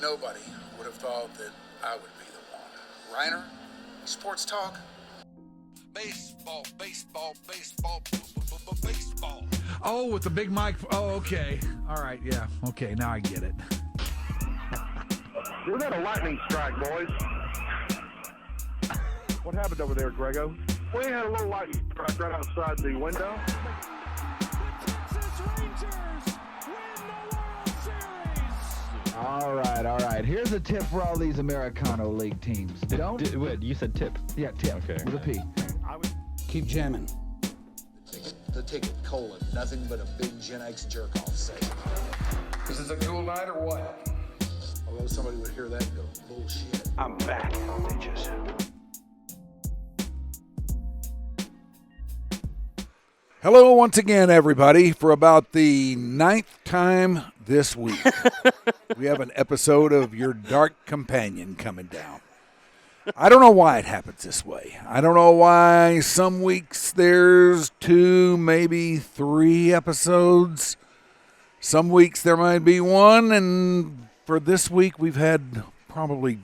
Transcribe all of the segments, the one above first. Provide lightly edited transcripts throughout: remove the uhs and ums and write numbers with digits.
Nobody would have thought that I would be the one. Rhyner, sports talk. Baseball, baseball, baseball, baseball. Oh, with the big mic. Oh, okay. All right, yeah. Okay, now I get it. We got a lightning strike, boys. What happened over there, Grego? We had a little lightning strike right outside the window. All right. Here's a tip for all these Americano League teams. Wait, you said tip. Yeah, tip. Okay. With a P. Keep jamming. The ticket, colon, nothing but a big Gen X jerk-off sale. Is this a cool night or what? Although somebody would hear that and go, bullshit. I'm back, bitches. Hello once again, everybody, for about the 9th time this week. We have an episode of Your Dark Companion coming down. I don't know why it happens this way. I don't know why some weeks there's 2, maybe 3 episodes. Some weeks there might be 1, and for this week we've had probably,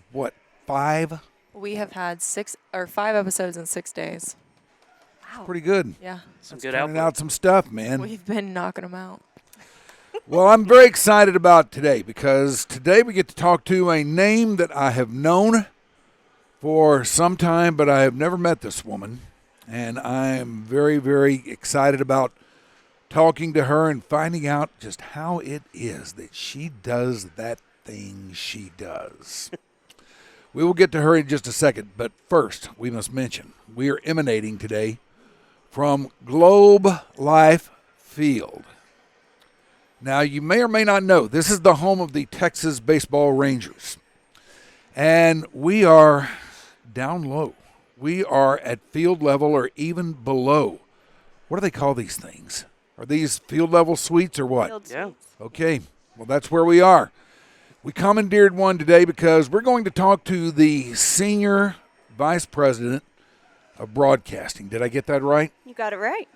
5? We have had 5 episodes in 6 days. Wow. Pretty good. Yeah. Some good Turning output. out some stuff, man. We've been knocking them out. Well, I'm very excited about today because today we get to talk to a name that I have known for some time, but I have never met this woman. And I am very, very excited about talking to her and finding out just how it is that she does that thing she does. We will get to her in just a second, but first we must mention we are emanating today from Globe Life Field. Now, you may or may not know, this is the home of the Texas Baseball Rangers. And we are down low. We are at field level or even below. What do they call these things? Are these field level suites or what? Yeah. Okay, well, that's where we are. We commandeered one today because we're going to talk to the Senior Vice President of Broadcasting. Did I get that right? You got it right.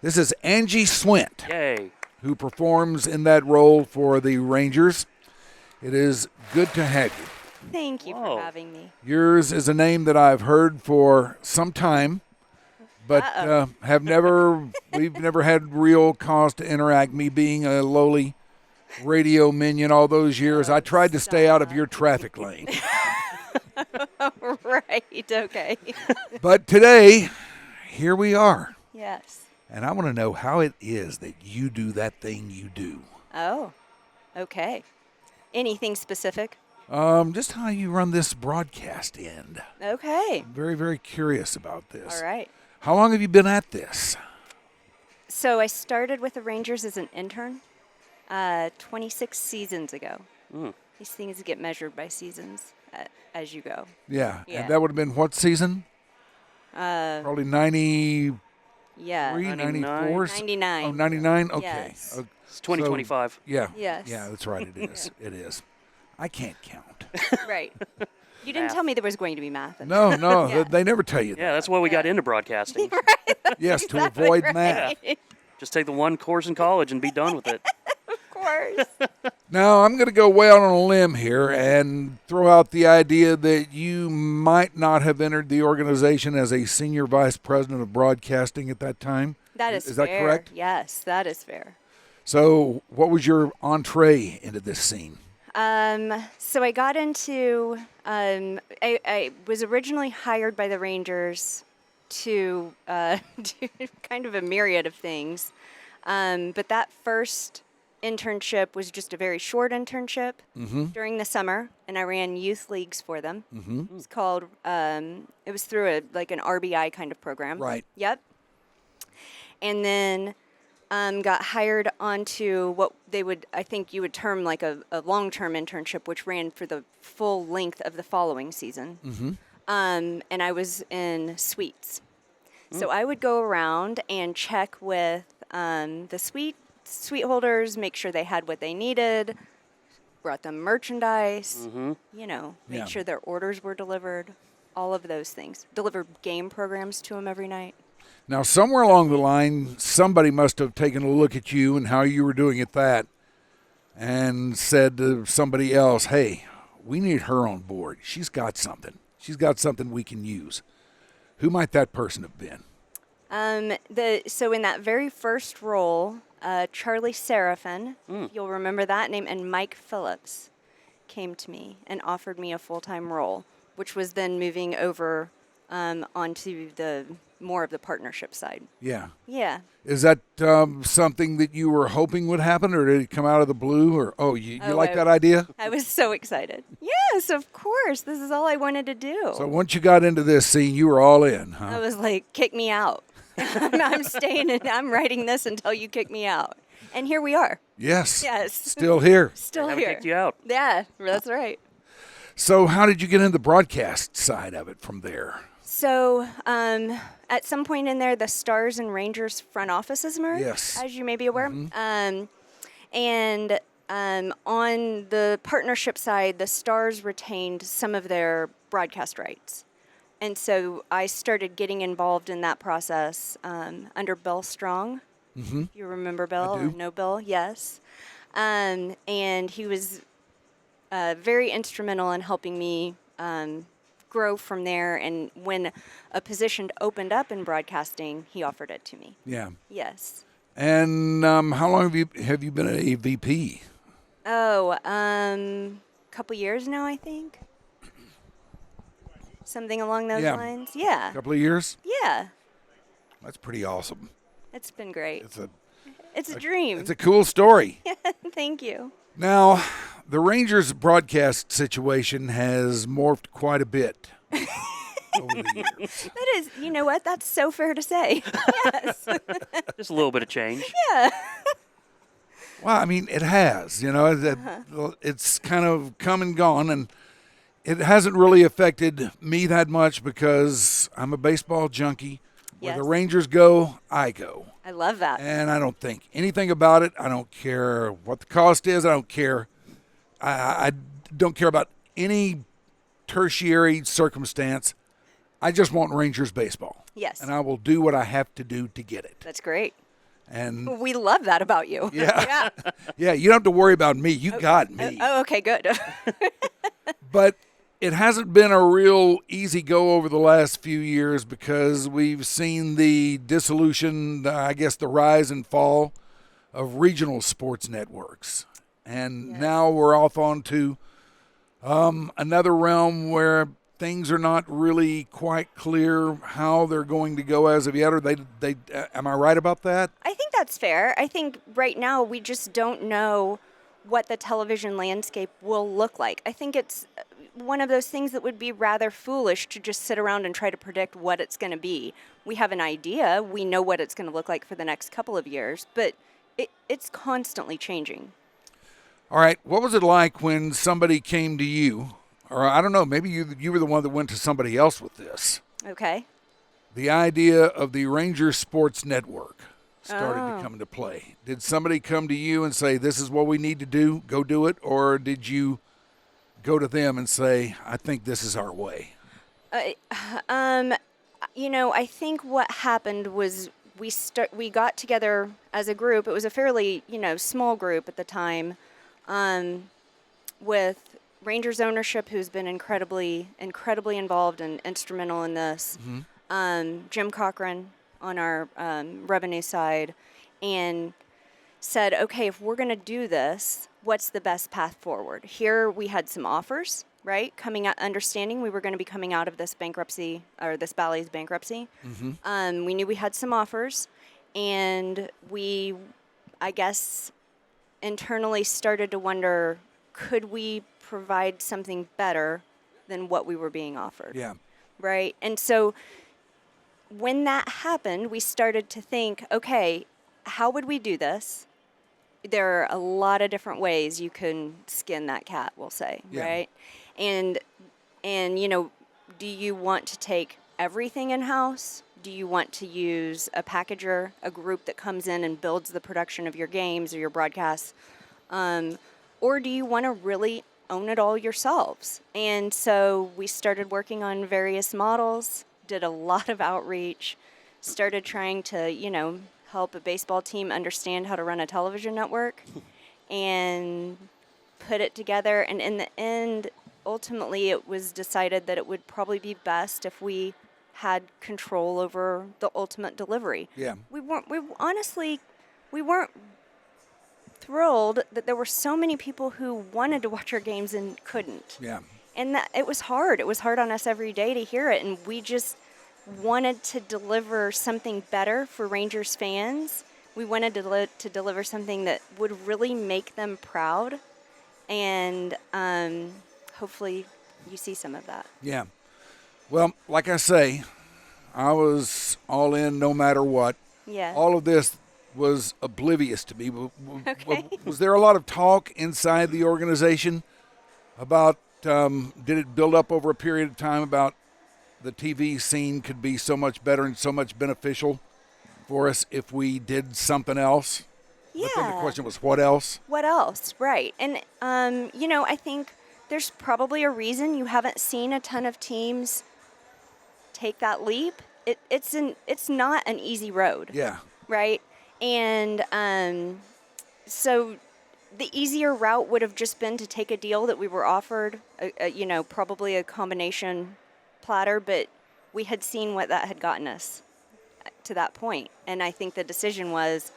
This is Angie Swint, Yay. who performs in that role for the Rangers. It is good to have you. Thank you Whoa. for having me. Yours is a name that I've heard for some time, but we've never had real cause to interact, me being a lowly radio minion all those years. I tried to stay out of your traffic lane. Right, okay. But today, here we are. Yes. And I want to know how it is that you do that thing you do. Oh, okay. Anything specific? Just how you run this broadcast end. Okay. I'm very, very curious about this. All right. How long have you been at this? So I started with the Rangers as an intern 26 seasons ago. These things get measured by seasons as you go. Yeah. Yeah. And that would have been what season? Probably 93, Yeah. 94? 99. Oh, 99? Okay. Yes. It's 2025. Yeah. Yes. Yeah, that's right. It is. It is. I can't count. Right. You didn't tell me there was going to be math. in No, there. no. Yeah. They never tell you that. Yeah, that's why we got into broadcasting. Yes, to avoid math. Just take the one course in college and be done with it. Of course. Now, I'm going to go way out on a limb here and throw out the idea that you might not have entered the organization as a senior vice president of broadcasting at that time. That is Is fair. that correct? Yes, that is fair. So what was your entree into this scene? So I got into, I was originally hired by the Rangers to do kind of a myriad of things. But that first internship was just a very short internship during the summer, and I ran youth leagues for them. It was called, it was through an RBI kind of program. Right. Yep. And then got hired onto what they would, I think you would term like a long-term internship, which ran for the full length of the following season. And I was in suites. So I would go around and check with the suite holders, make sure they had what they needed, brought them merchandise, make sure their orders were delivered, all of those things. Delivered game programs to them every night. Now, somewhere along the line, somebody must have taken a look at you and how you were doing at that and said to somebody else, hey, we need her on board. She's got something. She's got something we can use. Who might that person have been? So in that very first role, Charlie Seraphin, you'll remember that name, and Mike Phillips came to me and offered me a full-time role, which was then moving over onto the more of the partnership side. Yeah. Yeah. Is that something that you were hoping would happen, or did it come out of the blue? Or you like that idea? I was so excited. Yes, of course. This is all I wanted to do. So once you got into this scene, you were all in, huh? I was like, kick me out. I'm staying and I'm writing this until you kick me out. And here we are. Yes. Yes. Still here. Still Haven't here. kicked you out. Yeah, that's right. So how did you get into the broadcast side of it from there? So at some point in there, the Stars and Rangers front offices merged, Yes. as you may be aware. And on the partnership side, the Stars retained some of their broadcast rights. And so I started getting involved in that process under Bill Strong. Mm-hmm. You remember Bill? I do. Or know Bill? Yes. And he was very instrumental in helping me grow from there. And when a position opened up in broadcasting, he offered it to me. Yeah. Yes. And how long have you been a VP? Oh, couple years now, I think. Something along those lines. Yeah. A couple of years? Yeah. That's pretty awesome. It's been great. It's a dream. It's a cool story. Thank you. Now, the Rangers broadcast situation has morphed quite a bit over the years. That is, you know what? That's so fair to say. Yes. Just a little bit of change. Yeah. Well, I mean, it has. It's kind of come and gone, and it hasn't really affected me that much because I'm a baseball junkie. Where Yes. the Rangers go, I go. I love that. And I don't think anything about it. I don't care what the cost is. I don't care. I don't care about any tertiary circumstance. I just want Rangers baseball. Yes. And I will do what I have to do to get it. That's great. And We love that about you. yeah, yeah, you don't have to worry about me. You got me. Oh, okay, good. But it hasn't been a real easy go over the last few years because we've seen the dissolution, I guess the rise and fall of regional sports networks. And now we're off onto another realm where things are not really quite clear how they're going to go as of yet. Or they am I right about that? I think that's fair. I think right now we just don't know what the television landscape will look like. I think it's one of those things that would be rather foolish to just sit around and try to predict what it's going to be. We have an idea. We know what it's going to look like for the next couple of years, but it's constantly changing. All right. What was it like when somebody came to you, or I don't know, maybe you were the one that went to somebody else with this? Okay. The idea of the Rangers Sports Network started to come into play. Did somebody come to you and say, this is what we need to do, go do it? Or did you go to them and say, I think this is our way? I think what happened was we got together as a group. It was a fairly, small group at the time, with Rangers ownership, who's been incredibly involved and instrumental in this. Jim Cochran on our revenue side, and said, okay, if we're going to do this, what's the best path forward? Here we had some offers, right? Coming out, understanding we were going to be coming out of this bankruptcy, or this Bally's bankruptcy. We knew we had some offers, and we, I guess, internally started to wonder, could we provide something better than what we were being offered? Yeah. Right? And so when that happened, we started to think, okay, how would we do this? There are a lot of different ways you can skin that cat, we'll say, right? And do you want to take everything in-house? Do you want to use a packager, a group that comes in and builds the production of your games or your broadcasts? Or do you want to really own it all yourselves? And so we started working on various models, did a lot of outreach, started trying to, help a baseball team understand how to run a television network, and put it together. And in the end, ultimately it was decided that it would probably be best if we had control over the ultimate delivery. Yeah. We weren't thrilled that there were so many people who wanted to watch our games and couldn't. Yeah. And that it was hard. It was hard on us every day to hear it, and we just wanted to deliver something better for Rangers fans. We wanted to deliver something that would really make them proud, and hopefully you see some of that. Yeah. Well, like I say, I was all in no matter what. Yeah. All of this was oblivious to me. Okay. Was there a lot of talk inside the organization about, did it build up over a period of time about the TV scene could be so much better and so much beneficial for us if we did something else? Yeah. I think the question was, what else? What else? Right. And, I think there's probably a reason you haven't seen a ton of teams take that leap. It's not an easy road. Yeah. Right. And so the easier route would have just been to take a deal that we were offered, probably a combination platter, but we had seen what that had gotten us to that point. And I think the decision was,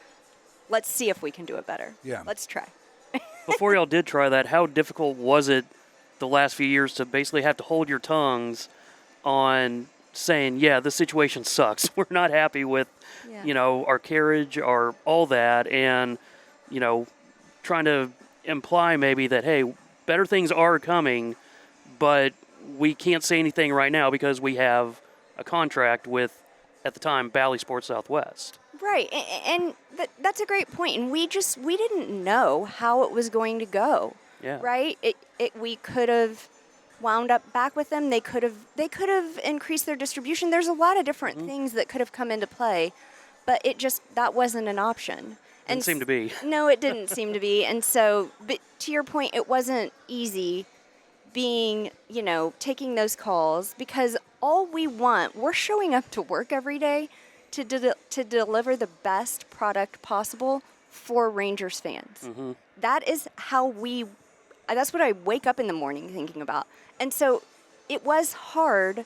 let's see if we can do it better. Yeah. Let's try. Before y'all did try that, how difficult was it the last few years to basically have to hold your tongues on saying, yeah, the situation sucks. We're not happy with, our carriage, our all that, and, trying to imply maybe that, hey, better things are coming, but we can't say anything right now because we have a contract with, at the time, Bally Sports Southwest. Right. And that's a great point. And we didn't know how it was going to go. Yeah. Right? We could have wound up back with them. They could have increased their distribution. There's a lot of different things that could have come into play, but that wasn't an option. Didn't seem to be. No, it didn't seem to be. And so, but to your point, it wasn't easy being, taking those calls, because all we want, we're showing up to work every day to deliver the best product possible for Rangers fans. Mm-hmm. That is that's what I wake up in the morning thinking about. And so it was hard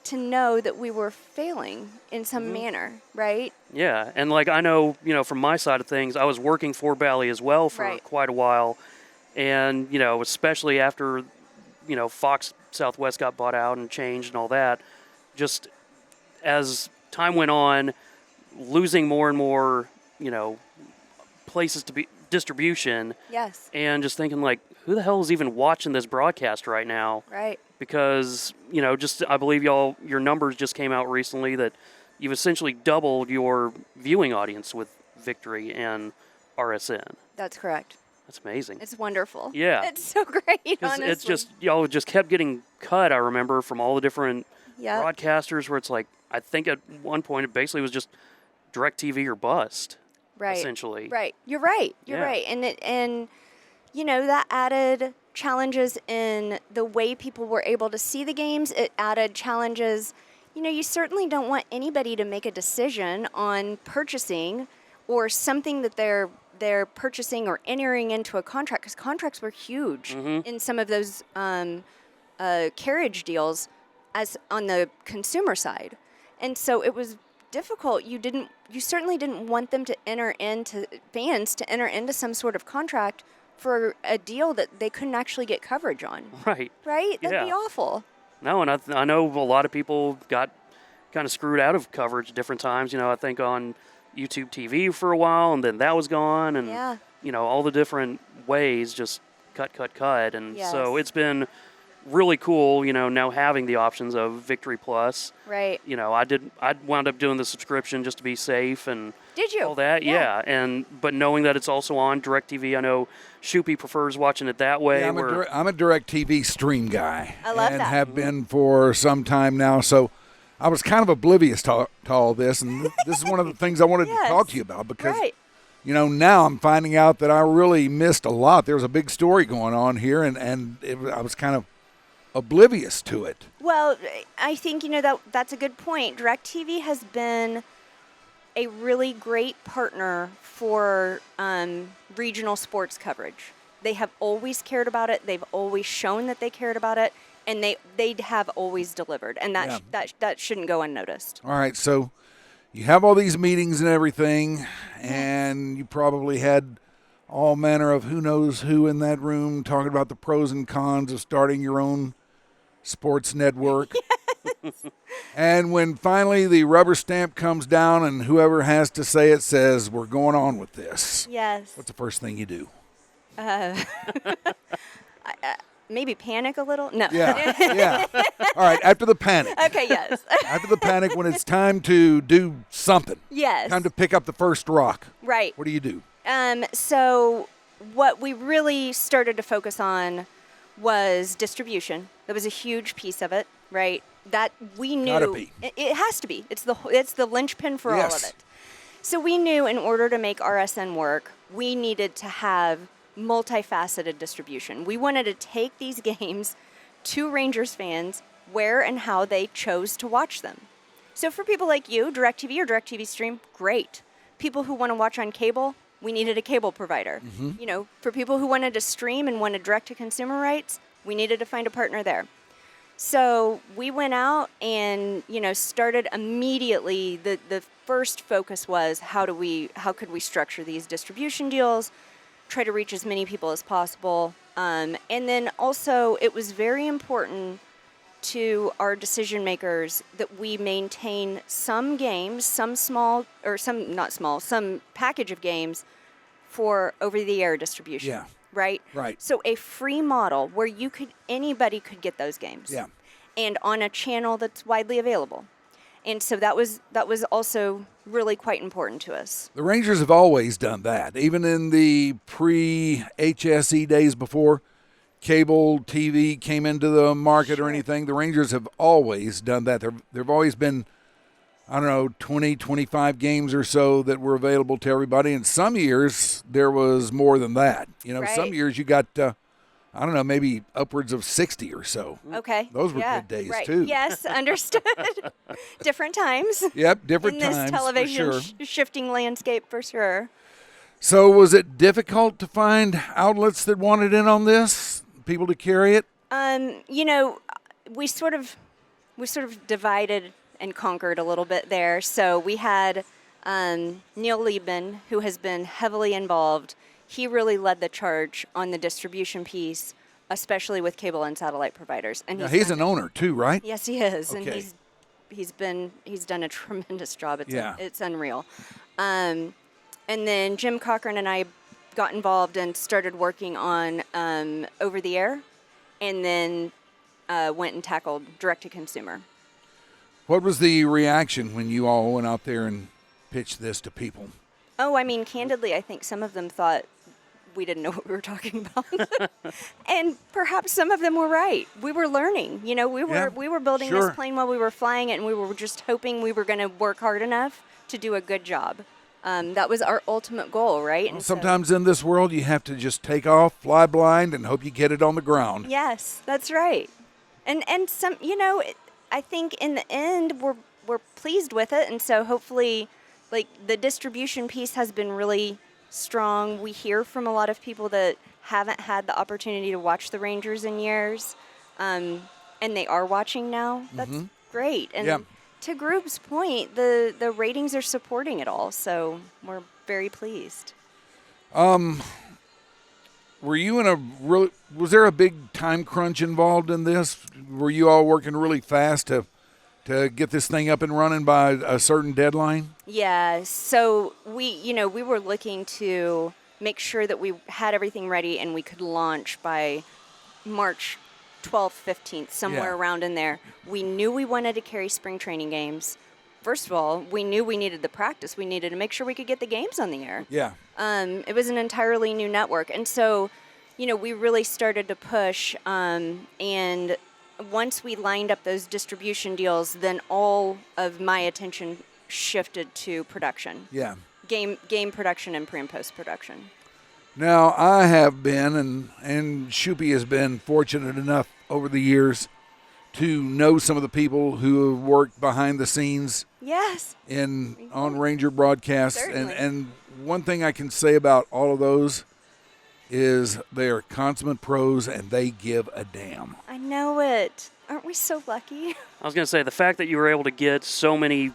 to know that we were failing in some manner, right? Yeah, and I know, from my side of things, I was working for Bally as well for quite a while. And, especially after, Fox Southwest got bought out and changed and all that, just as time went on, losing more and more, places to be distribution. Yes. And just thinking who the hell is even watching this broadcast right now? Right. Because, I believe your numbers just came out recently that you've essentially doubled your viewing audience with Victory and RSN. That's correct. That's amazing. It's wonderful. Yeah. It's so great, honestly. It's just, y'all just kept getting cut, I remember, from all the different broadcasters where it's I think at one point it basically was just DirecTV or bust. Right. Essentially. Right. You're right. You're right. And that added challenges in the way people were able to see the games. It added challenges. You certainly don't want anybody to make a decision on purchasing or something that they're purchasing or entering into a contract, because contracts were huge in some of those carriage deals as on the consumer side. And so it was difficult. You certainly didn't want them to enter into some sort of contract for a deal that they couldn't actually get coverage on. Right. Right? That'd be awful. No, and I know a lot of people got kind of screwed out of coverage at different times. I think on YouTube TV for a while, and then that was gone, and all the different ways just cut. And so it's been really cool, now having the options of Victory Plus. Right. I wound up doing the subscription just to be safe and did you? All that, yeah. But knowing that it's also on DirecTV, I know Shoopy prefers watching it that way. Yeah, I'm a DirecTV stream guy. I love and that. have been for some time now. So I was kind of oblivious to all this, and this is one of the things I wanted to talk to you about because, now I'm finding out that I really missed a lot. There was a big story going on here, and I was kind of oblivious to it. Well, I think, that's a good point. DirecTV has been a really great partner for regional sports coverage. They have always cared about it. They've always shown that they cared about it, and they have always delivered, and that shouldn't go unnoticed. All right, so you have all these meetings and everything, and you probably had all manner of who knows who in that room talking about the pros and cons of starting your own sports network. And when finally the rubber stamp comes down and whoever has to say it says, we're going on with this. Yes. What's the first thing you do? Maybe panic a little? No. Yeah. All right, after the panic. Okay, yes. After the panic, when it's time to do something. Yes. Time to pick up the first rock. Right. What do you do? So what we really started to focus on was distribution. That was a huge piece of it, right? That we knew. Gotta be. It has to be. It's the linchpin for all of it. So we knew in order to make RSN work, we needed to have multifaceted distribution. We wanted to take these games to Rangers fans where and how they chose to watch them. So for people like you, DirecTV or DirecTV Stream, great. People who want to watch on cable, we needed a cable provider. You know, for people who wanted to stream and wanted direct-to-consumer rights, we needed to find a partner there. So we went out and, started immediately. The first focus was how could we structure these distribution deals, try to reach as many people as possible. And then also it was very important to our decision makers that we maintain some games, some package of games for over-the-air distribution. Yeah. Right? Right. So a free model where anybody could get those games. Yeah. And on a channel that's widely available. And so that was also really quite important to us. The Rangers have always done that. Even in the pre-HSE days before cable TV came into the market or anything, the Rangers have always done that. There've always been, 20, 25 games or so that were available to everybody. And some years there was more than that. Right. Some years you got, maybe upwards of 60 or so. Okay. Those were good days, right. too. Yes, understood. Different times. Yep, different in times, this television for sure. shifting landscape, for sure. So was it difficult to find outlets that wanted in on this, people to carry it? We sort of divided and conquered a little bit there. So we had Neil Liebman, who has been heavily involved. He really led the charge on the distribution piece, especially with cable and satellite providers. And he's an owner too, right? Yes, he is, Okay. and he's done a tremendous job. It's unreal. And then Jim Cochran and I got involved and started working on over the air, and then went and tackled direct to consumer. What was the reaction when you all went out there and pitched this to people? Oh, candidly, I think some of them thought we didn't know what we were talking about. And perhaps some of them were right. We were learning. We were building this plane while we were flying it, and we were just hoping we were going to work hard enough to do a good job. That was our ultimate goal, right? Well, sometimes in this world, you have to just take off, fly blind, and hope you get it on the ground. Yes, that's right. And some, I think in the end, we're pleased with it, and so hopefully, the distribution piece has been really strong. We hear from a lot of people that haven't had the opportunity to watch the Rangers in years, and they are watching now. That's great. And to Group's point, the ratings are supporting it all, so we're very pleased. Were you was there a big time crunch involved in this? Were you all working really fast to get this thing up and running by a certain deadline? Yeah, so we were looking to make sure that we had everything ready and we could launch by March 12th, 15th, somewhere around in there. We knew we wanted to carry spring training games. First of all, we knew we needed the practice. We needed to make sure we could get the games on the air. Yeah. It was an entirely new network. And so, we really started to push. And once we lined up those distribution deals, then all of my attention shifted to production. Yeah. Game production and pre and post production. Now, I have been, and Shoopy has been fortunate enough over the years to know some of the people who have worked behind the scenes. Yes. On Ranger broadcasts. Certainly. And one thing I can say about all of those is they are consummate pros and they give a damn. I know it. Aren't we so lucky? I was going to say, the fact that you were able to get so many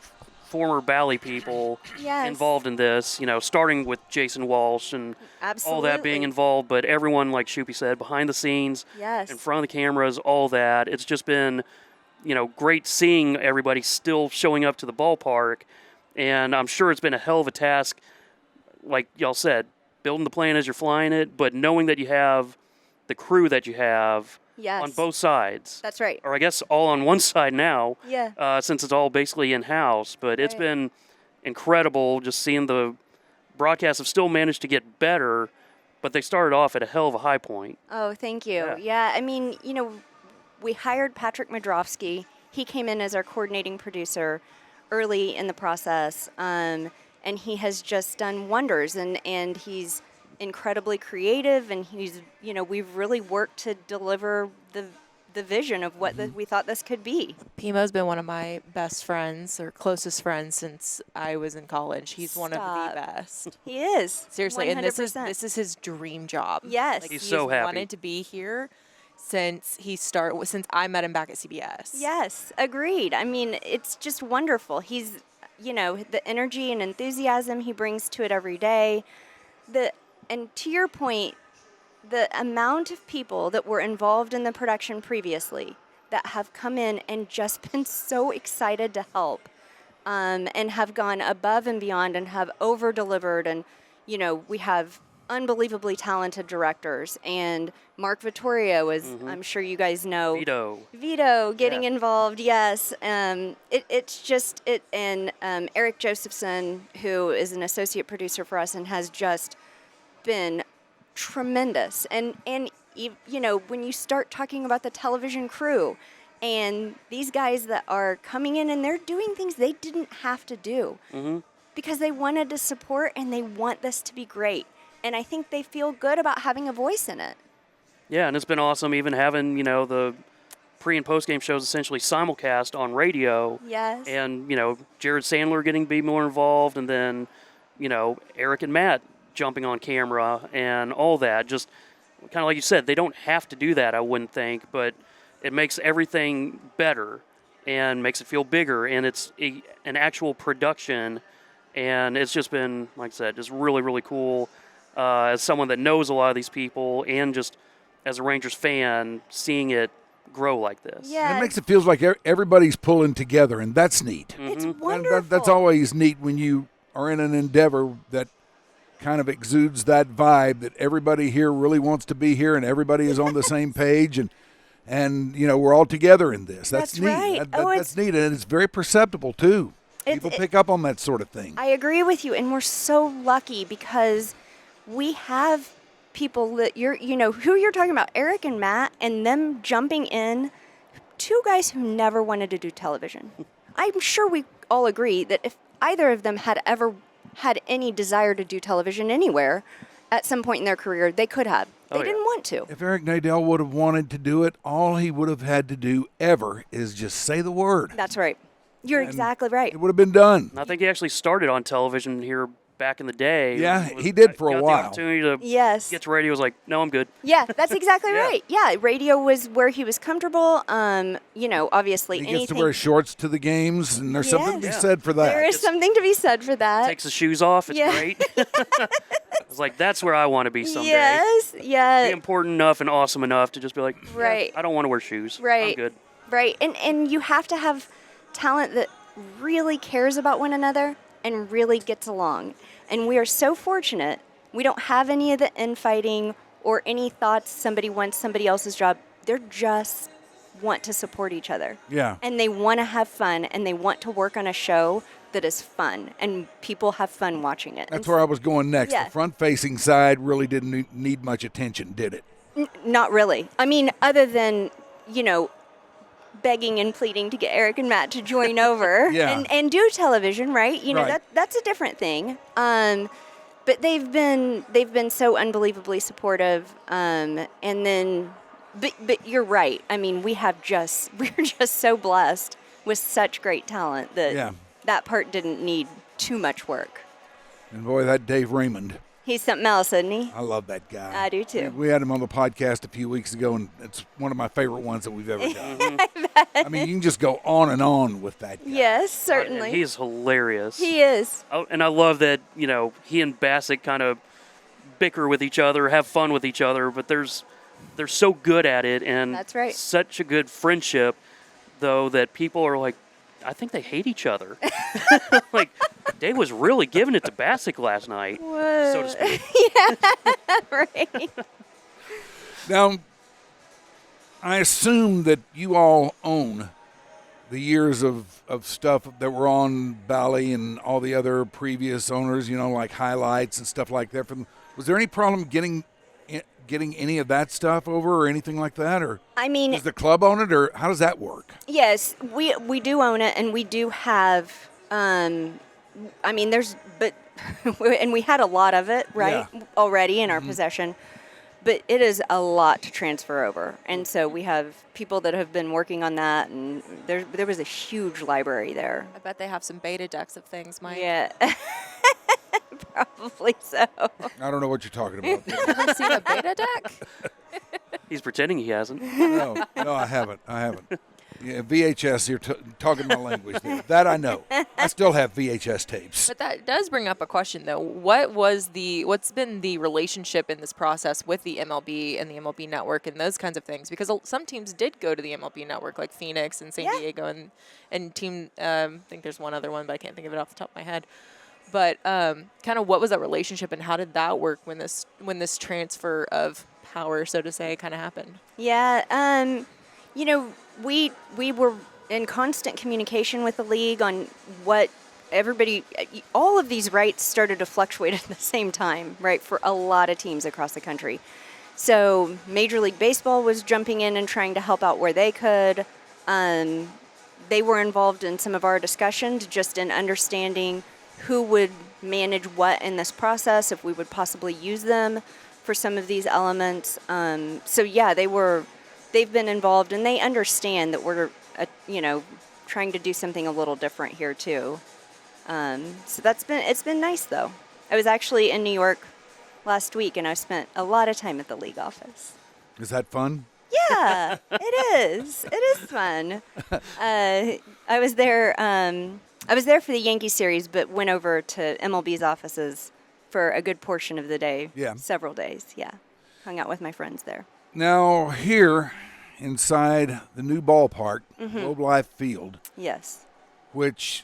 former Bally people Yes. involved in this, starting with Jason Walsh and all that being Absolutely. involved, but everyone, like Shoopy said, behind the scenes, Yes. in front of the cameras, all that. It's just been, great seeing everybody still showing up to the ballpark, and I'm sure it's been a hell of a task, like y'all said, building the plane as you're flying it, but knowing that you have the crew that you have Yes. on both sides. That's right. Or I guess all on one side now, Yeah. since it's all basically in-house. But it's Right. been incredible just seeing the broadcasts have still managed to get better, but they started off at a hell of a high point. Oh, thank you. Yeah. Yeah, I mean, we hired Patrick Madrofsky. He came in as our coordinating producer early in the process, and he has just done wonders. And he's incredibly creative, and he's, we've really worked to deliver the vision of what we thought this could be. Pimo's been one of my best friends or closest friends since I was in college. He's one of Stop. the best. He is. Seriously, and this 100%. is his dream job. Yes. Like, He's he so has happy. wanted to be here since since I met him back at CBS. Yes, agreed. I mean, it's just wonderful. He's, the energy and enthusiasm he brings to it every day. And to your point, the amount of people that were involved in the production previously that have come in and just been so excited to help, and have gone above and beyond and have over-delivered. And, we have unbelievably talented directors. And Mark Vittorio is, I'm sure you guys know. Vito getting involved, yes. It's just, and Eric Josephson, who is an associate producer for us and has just been tremendous. And when you start talking about the television crew and these guys that are coming in and they're doing things they didn't have to do because they wanted to support and they want this to be great. And I think they feel good about having a voice in it. Yeah, and it's been awesome even having, the pre- and post-game shows essentially simulcast on radio. Yes. And, Jared Sandler getting to be more involved, and then, Eric and Matt jumping on camera and all that. Just kind of like you said, they don't have to do that, I wouldn't think, but it makes everything better and makes it feel bigger, and it's an actual production, and it's just been, like I said, just really, really cool as someone that knows a lot of these people and just as a Rangers fan, seeing it grow like this. Yeah. It makes it feel like everybody's pulling together, and that's neat. It's And wonderful. that's always neat when you are in an endeavor that kind of exudes that vibe that everybody here really wants to be here and everybody is on the same page and we're all together in this. That's neat. right. That's neat, and it's very perceptible too. People pick up on that sort of thing. I agree with you, and we're so lucky because we have people that who you're talking about, Eric and Matt, and them jumping in, two guys who never wanted to do television. I'm sure we all agree that if either of them had ever had any desire to do television anywhere at some point in their career, they could have. They didn't want to. If Eric Nadell would have wanted to do it, all he would have had to do ever is just say the word. That's right. You're exactly right. It would have been done. I think he actually started on television here back in the day. Yeah, he did for a got while. The opportunity to Yes. get to radio, was like, no, I'm good. Yeah, that's exactly Yeah. right. Yeah, radio was where he was comfortable. Obviously He anything. gets to wear shorts to the games, and there's something to be Yes. said for that. There is something to be said for that. Takes his shoes off. It's Yeah. great. I was like, that's where I want to be someday. Yes, Be yeah, important enough and awesome enough to just be like, yeah, Right. I don't want to wear shoes. Right. I'm good. right. And you have to have talent that really cares about one another and really gets along. And we are so fortunate. We don't have any of the infighting or any thoughts somebody wants somebody else's job. They're just want to support each other. Yeah. And they want to have fun, and they want to work on a show that is fun, and people have fun watching it. That's And where I was going next. Yeah. The front-facing side really didn't need much attention, did it? Not really. I mean, other than, begging and pleading to get Eric and Matt to join over Yeah. and do television, right? Right. That's a different thing. But they've been so unbelievably supportive. And then, but you're right. I mean, we're just so blessed with such great talent that Yeah. that part didn't need too much work. And boy, that Dave Raymond. He's something else, isn't he? I love that guy. I do too. We had him on the podcast a few weeks ago, and it's one of my favorite ones that we've ever done. I mean, you can just go on and on with that guy. Yes, certainly. And he's hilarious. He is. Oh, and I love that, he and Bassett kind of bicker with each other, have fun with each other, but they're so good at it, and That's right. such a good friendship, though, that people are like, I think they hate each other. Like, Dave was really giving it to Bassett last night, so to speak. Right. Now, I assume that you all own the years of stuff that were on Bally and all the other previous owners, like highlights and stuff like that. Was there any problem getting any of that stuff over or anything like that? Or I mean, does the club own it, or how does that work? yes, we do own it, and we do have. And we had a lot of it, right, already in our possession. But it is a lot to transfer over, and so we have people that have been working on that, and there was a huge library there. I bet they have some beta decks of things, Mike. Yeah, probably so. I don't know what you're talking about. Ever seen a beta deck? He's pretending he hasn't. No, I haven't. Yeah, VHS, you're talking my language there. That I know. I still have VHS tapes. But that does bring up a question, though. What's been the relationship in this process with the MLB and the MLB Network and those kinds of things? Because some teams did go to the MLB Network, like Phoenix and San Diego, and team. I think there's one other one, but I can't think of it off the top of my head. But kind of what was that relationship, and how did that work when this transfer of power, so to say, kind of happened? Yeah, we were in constant communication with the league on what all of these rights started to fluctuate at the same time, right, for a lot of teams across the country. So Major League Baseball was jumping in and trying to help out where they could. They were involved in some of our discussions, just in understanding who would manage what in this process, if we would possibly use them for some of these elements. They've been involved, and they understand that we're, trying to do something a little different here too. So it's been nice though. I was actually in New York last week, and I spent a lot of time at the league office. Is that fun? Yeah, it is. It is fun. I was there. I was there for the Yankee series, but went over to MLB's offices for a good portion of the day. Yeah. Several days. Yeah, hung out with my friends there. Now, here inside the new ballpark, Globe Life Field, Yes. which,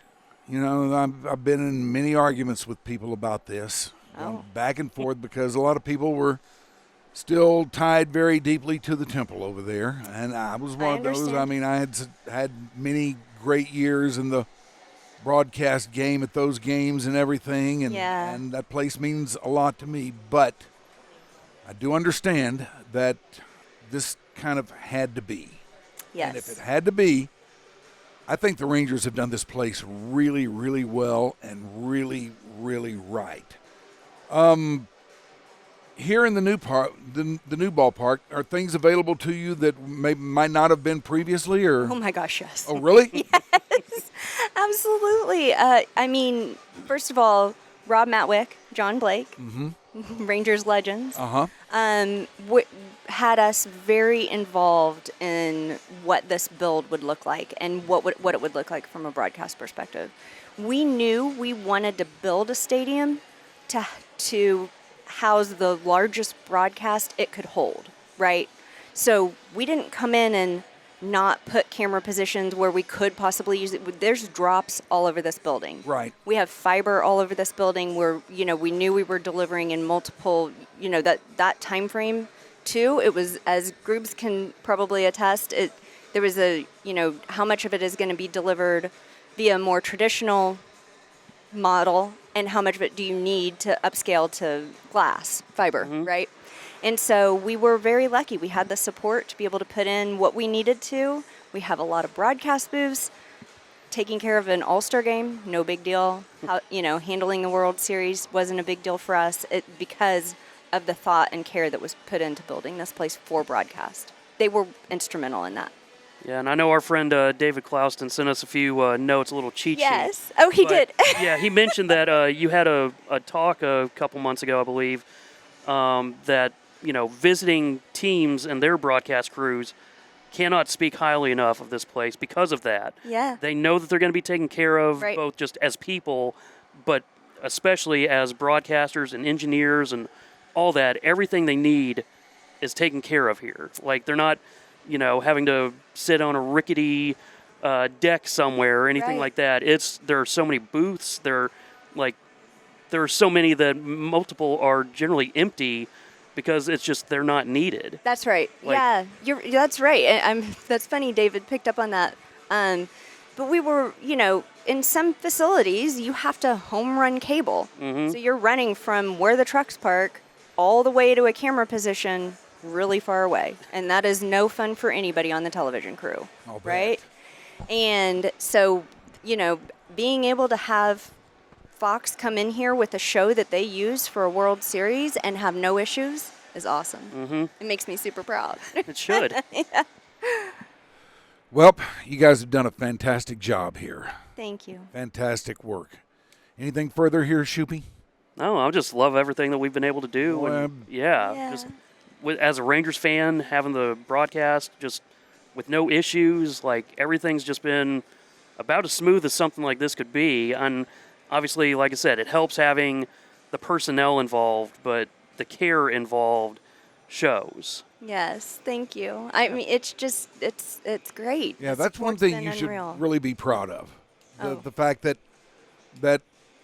I've been in many arguments with people about this, back and forth, because a lot of people were still tied very deeply to the temple over there, and I was one of those. I mean, I had many great years in the broadcast game at those games and everything, and that place means a lot to me, but I do understand that this kind of had to be. Yes. And if it had to be, I think the Rangers have done this place really, really well and really, really right. Here in the new the new ballpark, are things available to you that might not have been previously? Or Oh my gosh, yes. Oh, really? Yes, absolutely. I mean, first of all, Rob Matwick, John Blake, Rangers legends, had us very involved in what this build would look like and what it would look like from a broadcast perspective. We knew we wanted to build a stadium to house the largest broadcast it could hold, right? So we didn't come in and not put camera positions where we could possibly use it. There's drops all over this building. Right. We have fiber all over this building where, we knew we were delivering in multiple, that time frame too. It was, as Groobs can probably attest, there was how much of it is going to be delivered via more traditional model, and how much of it do you need to upscale to glass fiber, right? And so we were very lucky. We had the support to be able to put in what we needed to. We have a lot of broadcast booths. Taking care of an all-star game, no big deal. Handling the World Series wasn't a big deal for us because of the thought and care that was put into building this place for broadcast. They were instrumental in that. Yeah, and I know our friend David Clouston sent us a few notes, a little cheat sheet. Yes. Oh, he But, did. yeah, he mentioned that you had a talk a couple months ago, I believe, that, visiting teams and their broadcast crews cannot speak highly enough of this place because of that. Yeah. They know that they're going to be taken care of, Right. both just as people, but especially as broadcasters and engineers and all that. Everything they need is taken care of here. Like, they're not, having to sit on a rickety deck somewhere or anything Right. like that. There are so many booths. There are so many that multiple are generally empty because it's just they're not needed. That's right. Like- Yeah, that's right. That's funny. David picked up on that. But we were, in some facilities, you have to home run cable. Mm-hmm. So you're running from where the trucks park all the way to a camera position really far away. And that is no fun for anybody on the television crew, I'll bet. right? And so, being able to have Fox come in here with a show that they use for a World Series and have no issues is awesome. Mm-hmm. It makes me super proud. It should. Well, you guys have done a fantastic job here. Thank you. Fantastic work. Anything further here, Shoopy? No, I just love everything that we've been able to do. Well, And yeah, just as a Rangers fan, having the broadcast just with no issues, like everything's just been about as smooth as something like this could be. And obviously, like I said, it helps having the personnel involved, but the care involved shows. Yes, thank you. I mean, it's just, it's great. Yeah, The that's one support's thing been you unreal. should really be proud of. Oh. The fact that,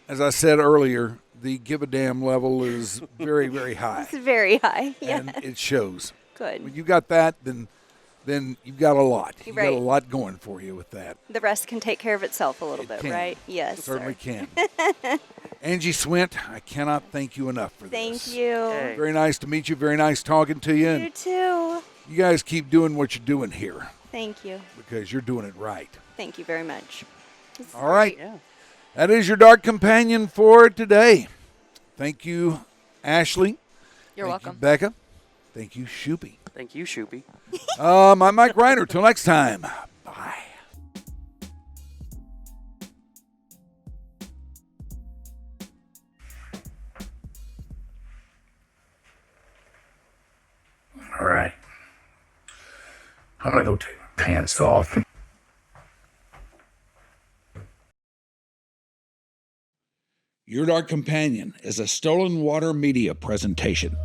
as I said earlier, the give a damn level is very, very high. It's very high. Yeah, And it shows. good. When you got that, then you've got a lot. You got a Right. lot going for you with that. The rest can take care of itself a little It bit, can. right? Yes, Certainly sir. can. Angie Swint, I cannot thank you enough for Thank this. you. Hey. Very nice to meet you. Very nice talking to you. You And too. you guys keep doing what you're doing here Thank you. because you're doing it right. Thank you very much. This is All right. Yeah. That is your Dark Companion for today. Thank you, Ashley. You're Thank welcome. you, Becca. Thank you, Shoopy. Thank you, Shoopy. I'm Mike Rhyner. Till next time. Bye. All right. I'm gonna go take my pants off. Your Dark Companion is a Stolen Water Media presentation.